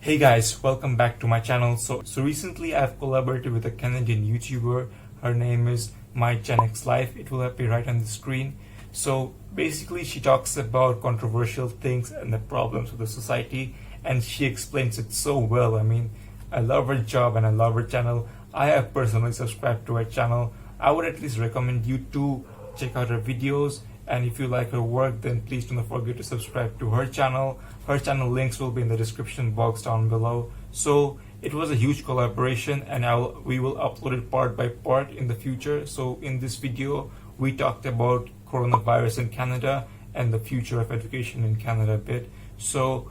Hey guys, welcome back to my channel. So recently I've collaborated with a Canadian YouTuber. Her name is My Gen X Life. It will appear right on the screen. So basically she talks about controversial things and the problems of the society, and she explains it so well. I mean, I love her job and I love her channel. I have personally subscribed to her channel. I would at least recommend you to check out her videos, and if you like her work, then please do not forget to subscribe to her channel. Her channel links will be in the description box down below. So it was a huge collaboration, and we will upload it part by part in the future. So in this video we talked about coronavirus in Canada and the future of education in Canada a bit. So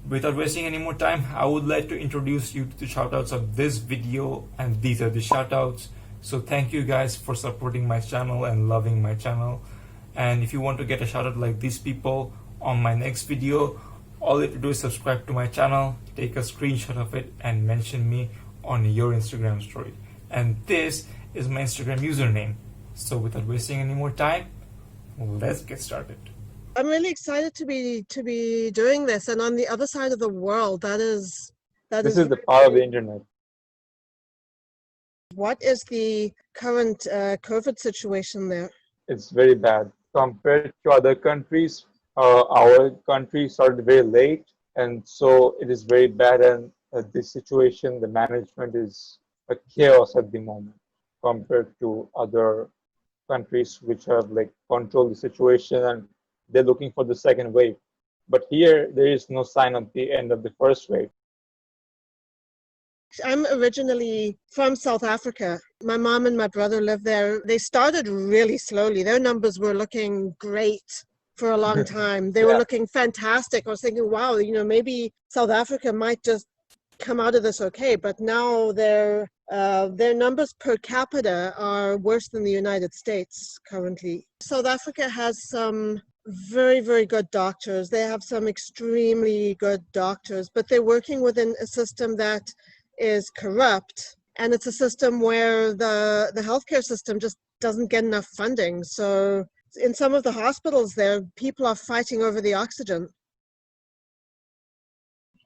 without wasting any more time, I would like to introduce you to the shoutouts of this video, and these are the shoutouts. So thank you guys for supporting my channel and loving my channel. And if you want to get a shoutout like these people on my next video, all you have to do is subscribe to my channel, take a screenshot of it, and mention me on your Instagram story. And this is my Instagram username. So without wasting any more time, let's get started. I'm really excited to be doing this, and on the other side of the world, This is the power of the internet. What is the current COVID situation there? It's very bad compared to other countries. Our country started very late, and so it is very bad. And this situation, the management is a chaos at the moment compared to other countries which have like controlled the situation, and they're looking for the second wave. But here, there is no sign of the end of the first wave. I'm originally from South Africa. My mom and my brother live there. They started really slowly. Their numbers were looking great for a long time. They were looking fantastic. I was thinking, wow, maybe South Africa might just come out of this okay. But now their numbers per capita are worse than the United States currently. South Africa has some very, very good doctors. They have some extremely good doctors, but they're working within a system that is corrupt, and it's a system where the healthcare system just doesn't get enough funding. So in some of the hospitals there, people are fighting over the oxygen.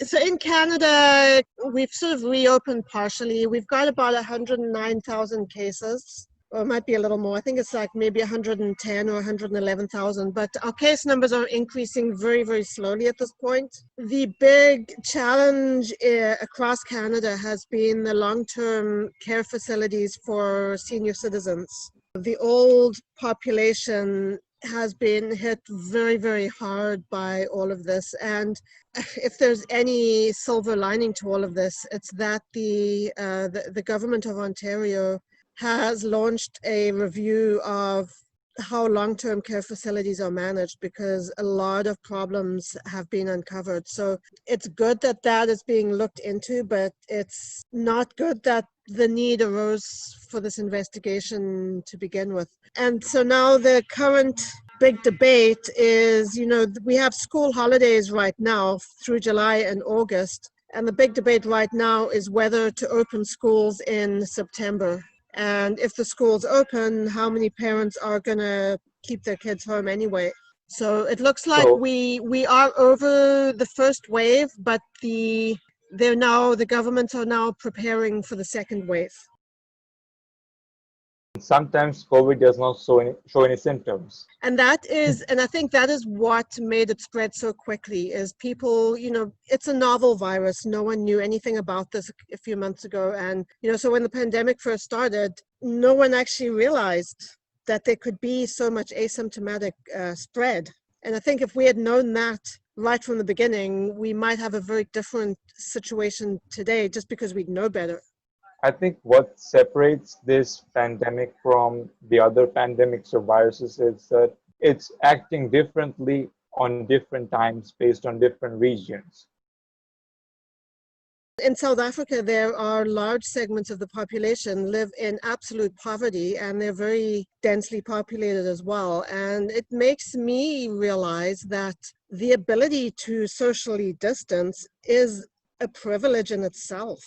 So in Canada, we've sort of reopened partially. We've got about 109,000 cases, or it might be a little more. I think it's like maybe 110 or 111,000, but our case numbers are increasing very, very slowly at this point. The big challenge across Canada has been the long-term care facilities for senior citizens. The old population has been hit very, very hard by all of this. And if there's any silver lining to all of this, it's that the government of Ontario has launched a review of how long-term care facilities are managed, because a lot of problems have been uncovered. So it's good that that is being looked into, but it's not good that the need arose for this investigation to begin with. And so now the current big debate is, we have school holidays right now through July and August. And the big debate right now is whether to open schools in September. And if the schools open, how many parents are going to keep their kids home anyway? So it looks like we are over the first wave, but the governments are now preparing for the second wave. Sometimes COVID does not show any symptoms. And I think that is what made it spread so quickly, is people, it's a novel virus. No one knew anything about this a few months ago. And, so when the pandemic first started, no one actually realized that there could be so much asymptomatic spread. And I think if we had known that right from the beginning, we might have a very different situation today, just because we'd know better. I think what separates this pandemic from the other pandemics or viruses is that it's acting differently on different times based on different regions. In South Africa, there are large segments of the population live in absolute poverty, and they're very densely populated as well. And it makes me realize that the ability to socially distance is a privilege in itself.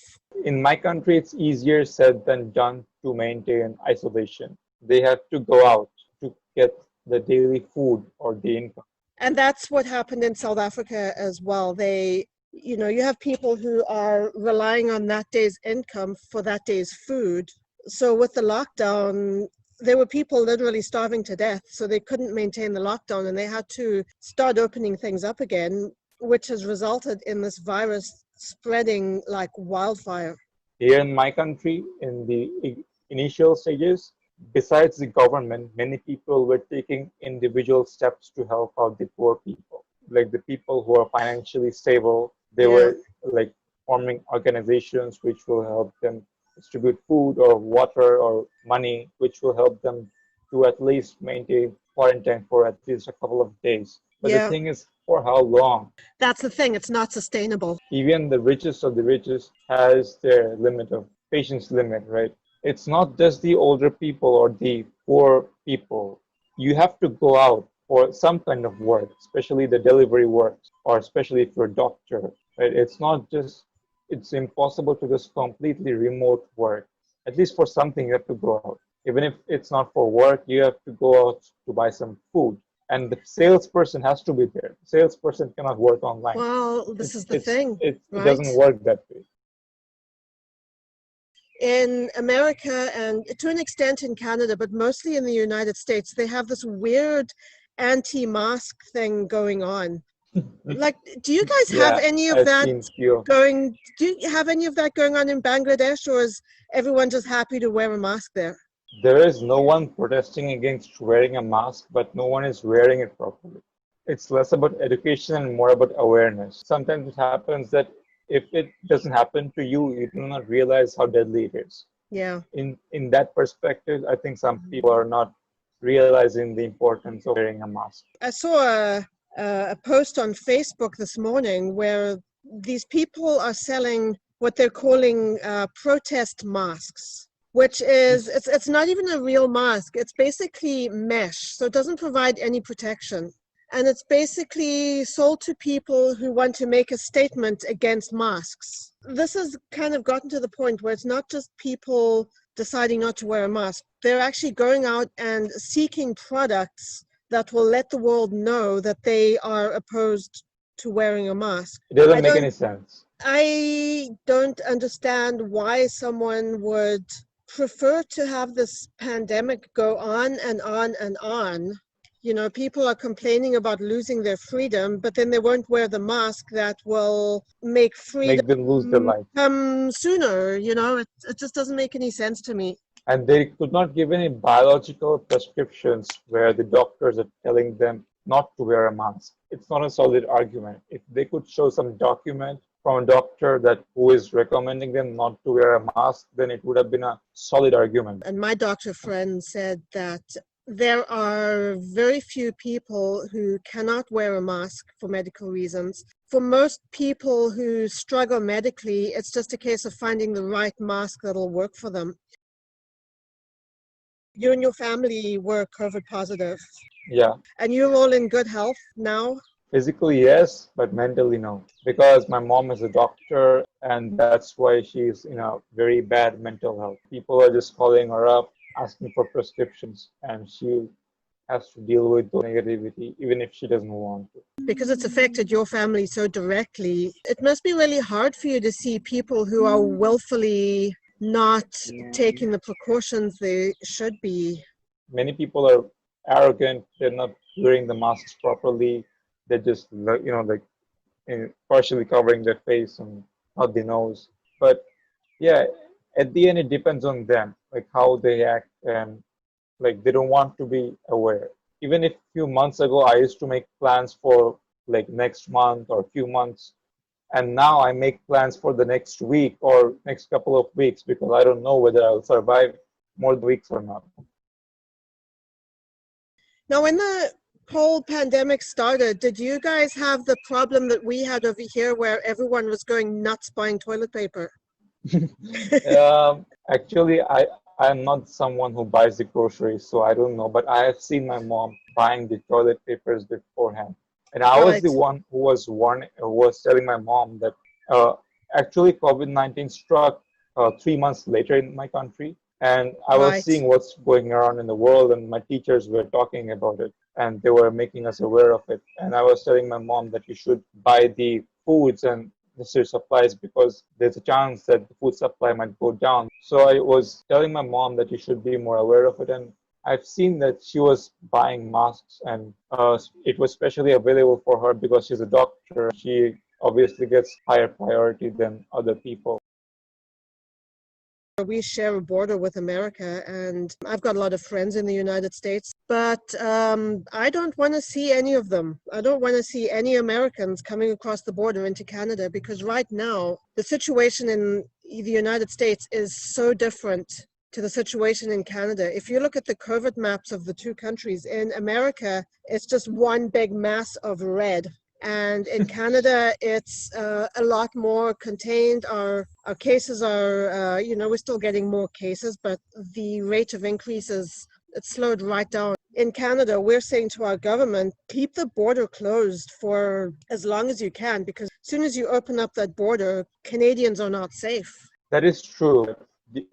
In my country, it's easier said than done to maintain isolation. They have to go out to get the daily food or the income. And that's what happened in South Africa as well. They You know, you have people who are relying on that day's income for that day's food. So with the lockdown, there were people literally starving to death, so they couldn't maintain the lockdown and they had to start opening things up again, which has resulted in this virus spreading like wildfire. Here in my country, in the initial stages, besides the government, many people were taking individual steps to help out the poor people. Like the people who are financially stable, they Yeah. were like forming organizations which will help them distribute food or water or money, which will help them to at least maintain quarantine for at least a couple of days. But the Yeah, thing is, for how long? that's the thing. It's not sustainable. Even the richest of the richest has their limit of patience limit, right? It's not just the older people or the poor people. You have to go out for some kind of work, especially the delivery work, or especially if you're a doctor, right? It's not just, it's impossible to just completely remote work. At least for something, you have to go out. Even if it's not for work, you have to go out to buy some food. And the salesperson has to be there. The salesperson cannot work online. Well, this is the thing, It right? doesn't work that way. In America and to an extent in Canada, but mostly in the United States, they have this weird anti-mask thing going on. Like, do you guys have Yeah, any of I've that seen few. going? Do you have any of that going on in Bangladesh, or is everyone just happy to wear a mask there? There is no one protesting against wearing a mask, but no one is wearing it properly. It's less about education and more about awareness. Sometimes it happens that if it doesn't happen to you, you do not realize how deadly it is. Yeah. In that perspective, I think some people are not realizing the importance of wearing a mask. I saw a post on Facebook this morning where these people are selling what they're calling protest masks, which is it's not even a real mask. It's basically mesh, so it doesn't provide any protection. And it's basically sold to people who want to make a statement against masks. This has kind of gotten to the point where it's not just people deciding not to wear a mask. They're actually going out and seeking products that will let the world know that they are opposed to wearing a mask. It doesn't make any sense. I don't understand why someone would prefer to have this pandemic go on and on and on. You know, people are complaining about losing their freedom, but then they won't wear the mask that will make freedom Make them lose their life. come sooner. You know, it just doesn't make any sense to me. And they could not give any biological prescriptions where the doctors are telling them not to wear a mask. It's not a solid argument. If they could show some document from a doctor that who is recommending them not to wear a mask, then it would have been a solid argument. And my doctor friend said that there are very few people who cannot wear a mask for medical reasons. For most people who struggle medically, it's just a case of finding the right mask that'll work for them. You and your family were COVID positive. Yeah. And you're all in good health now? Physically, yes, but mentally, no. Because my mom is a doctor, and that's why she's in a very bad mental health. People are just calling her up, asking for prescriptions, and she has to deal with the negativity, even if she doesn't want to. Because it's affected your family so directly, it must be really hard for you to see people who are willfully not taking the precautions they should be. Many people are arrogant. They're not wearing the masks properly. They're just, like partially covering their face and not the nose. But yeah, at the end, it depends on them, like how they act, and like they don't want to be aware. Even if few months ago I used to make plans for like next month or few months, and now I make plans for the next week or next couple of weeks because I don't know whether I'll survive more weeks or not. Now, when the whole pandemic started, did you guys have the problem that we had over here where everyone was going nuts buying toilet paper? Actually, I'm not someone who buys the groceries, so I don't know. But I have seen my mom buying the toilet papers beforehand, and I was Right. the one who was telling my mom that actually COVID-19 struck 3 months later in my country, and I was Right. seeing what's going around in the world, and my teachers were talking about it, and they were making us aware of it. And I was telling my mom that you should buy the foods and necessary supplies because there's a chance that the food supply might go down. So I was telling my mom that you should be more aware of it, and I've seen that she was buying masks, and it was specially available for her because she's a doctor. She obviously gets higher priority than other people. We share a border with America, and I've got a lot of friends in the United States, but I don't want to see any of them. I don't want to see any Americans coming across the border into Canada, because right now the situation in the United States is so different to the situation in Canada. If you look at the COVID maps of the two countries, in America, it's just one big mass of red. And in Canada, it's a lot more contained. Our cases are, we're still getting more cases, but the rate of increase it's slowed right down. In Canada, we're saying to our government, keep the border closed for as long as you can, because as soon as you open up that border, Canadians are not safe. That is true.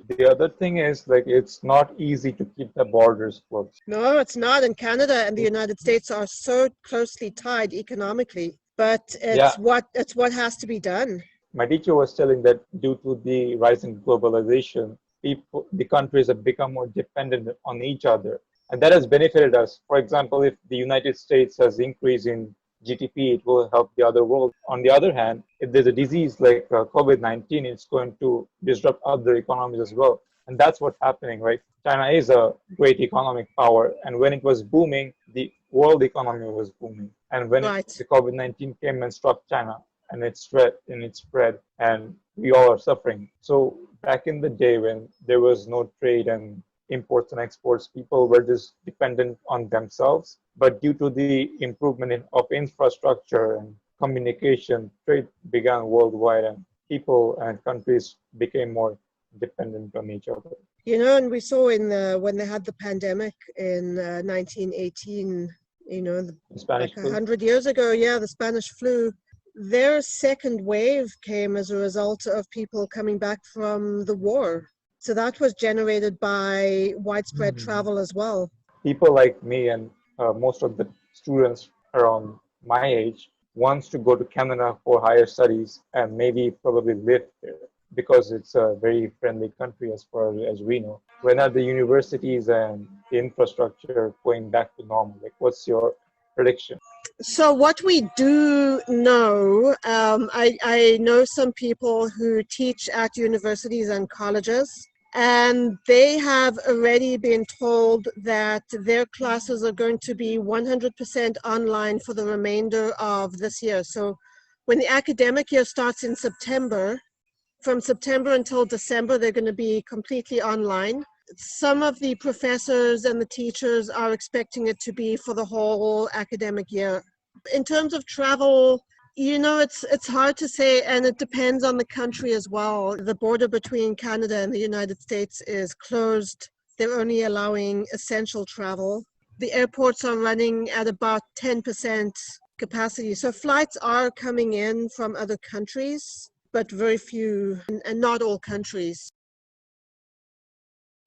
The other thing is, like, it's not easy to keep the borders closed. No, it's not. And Canada and the United States are so closely tied economically, but Yeah, it's what has to be done. my teacher was telling that due to the rising globalization, the countries have become more dependent on each other, and that has benefited us. For example, if the United States has increased in GDP, it will help the other world. On the other hand, if there's a disease like COVID-19, it's going to disrupt other economies as well. And that's what's happening, right? China is a great economic power, and when it was booming, the world economy was booming. And when Right. the COVID-19 came and struck China, and it spread, and we all are suffering. So back in the day when there was no trade and imports and exports, people were just dependent on themselves. But due to the improvement of infrastructure and communication, trade began worldwide, and people and countries became more dependent on each other. And we saw when they had the pandemic in 1918, Spanish like flu. 100 years ago, yeah, the Spanish flu. Their second wave came as a result of people coming back from the war. So that was generated by widespread travel as well. People like me and most of the students around my age wants to go to Canada for higher studies and maybe probably live there because it's a very friendly country as far as we know. When are the universities and the infrastructure going back to normal? Like, what's your prediction? So what we do know, I know some people who teach at universities and colleges, and they have already been told that their classes are going to be 100% online for the remainder of this year. So when the academic year starts in September, from September until December, they're going to be completely online. Some of the professors and the teachers are expecting it to be for the whole academic year. In terms of travel, it's hard to say, and it depends on the country as well. The border between Canada and the United States is closed. They're only allowing essential travel. The airports are running at about 10% capacity. So flights are coming in from other countries, but very few, and not all countries.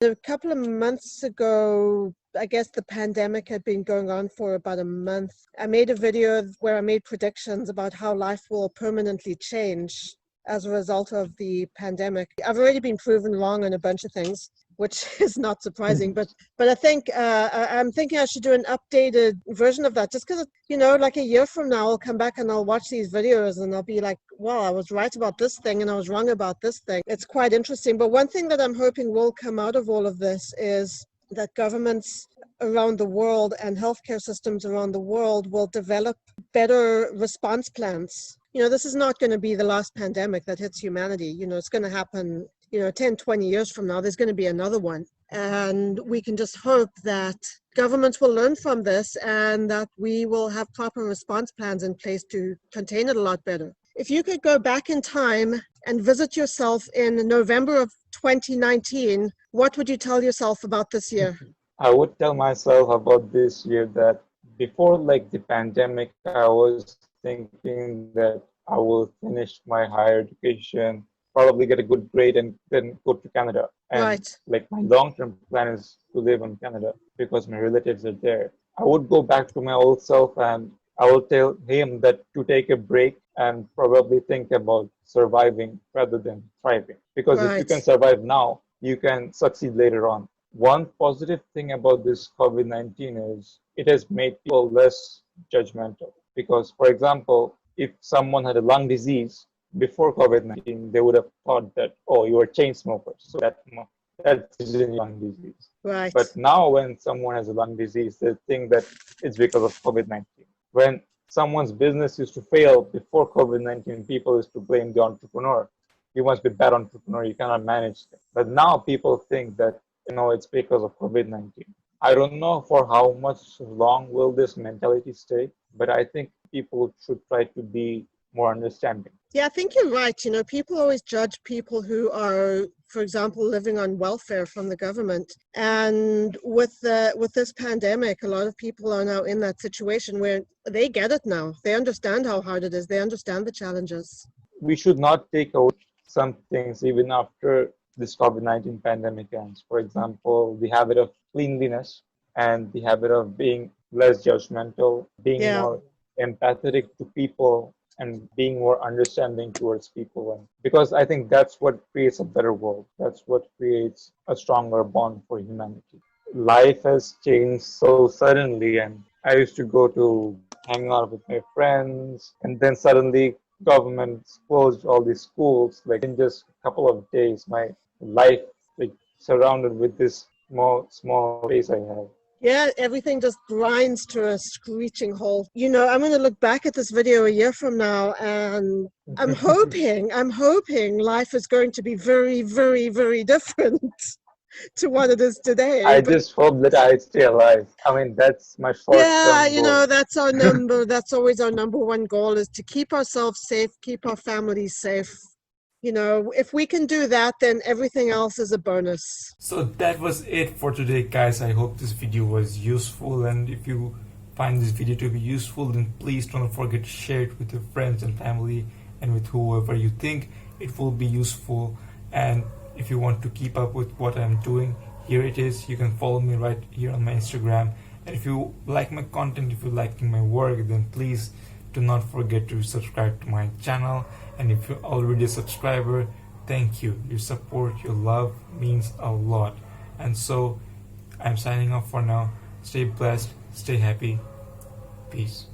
A couple of months ago, I guess the pandemic had been going on for about a month. I made a video where I made predictions about how life will permanently change as a result of the pandemic. I've already been proven wrong on a bunch of things, which is not surprising, but I think I'm thinking I should do an updated version of that, just because, like a year from now, I'll come back and I'll watch these videos and I'll be like, well, I was right about this thing and I was wrong about this thing. It's quite interesting. But one thing that I'm hoping will come out of all of this is that governments around the world and healthcare systems around the world will develop better response plans. This is not going to be the last pandemic that hits humanity. It's going to happen 10, 20 years from now. There's going to be another one. And we can just hope that governments will learn from this and that we will have proper response plans in place to contain it a lot better. If you could go back in time and visit yourself in November of 2019, what would you tell yourself about this year? I would tell myself about this year that before like the pandemic, I was thinking that I will finish my higher education, probably get a good grade, and then go to Canada. And Right. like my long-term plan is to live in Canada because my relatives are there. I would go back to my old self and I will tell him that to take a break and probably think about surviving rather than thriving. Because if you Right. can survive now, you can succeed later on. One positive thing about this COVID-19 is it has made people less judgmental. Because, for example, if someone had a lung disease before COVID-19, they would have thought that, oh, you are a chain smoker, so that's a lung disease. Right. But now, when someone has a lung disease, they think that it's because of COVID-19. When someone's business used to fail before COVID-19, people used to blame the entrepreneur. You must be a bad entrepreneur, you cannot manage things. But now people think that, it's because of COVID-19. I don't know for how much long will this mentality stay, but I think people should try to be more understanding. Yeah, I think you're right. People always judge people who are, for example, living on welfare from the government. And with this pandemic, a lot of people are now in that situation where they get it now. They understand how hard it is. They understand the challenges. We should not take away some things even after this COVID-19 pandemic ends. For example, the habit of cleanliness and the habit of being less judgmental, being Yeah. more empathetic to people, and being more understanding towards people. And because I think that's what creates a better world. That's what creates a stronger bond for humanity. Life has changed so suddenly, and I used to go to hang out with my friends, and then suddenly government closed all these schools. Like in just a couple of days, my life like surrounded with this small space I have. Yeah, everything just grinds to a screeching halt. I'm going to look back at this video a year from now, and I'm hoping life is going to be very, very, very different to what it is today. I But just hope that I stay alive. I mean, that's my yeah, short-term goal. that's our number. That's always our number one goal, is to keep ourselves safe, keep our families safe. If we can do that, then everything else is a bonus. So that was it for today, guys. I hope this video was useful, and if you find this video to be useful, then please don't forget to share it with your friends and family and with whoever you think it will be useful. And if you want to keep up with what I'm doing, here it is. You can follow me right here on my Instagram. And if you like my content, if you like my work, then please do not forget to subscribe to my channel. And if you're already a subscriber, thank you. Your support, your love means a lot. And so I'm signing off for now. Stay blessed, stay happy. Peace.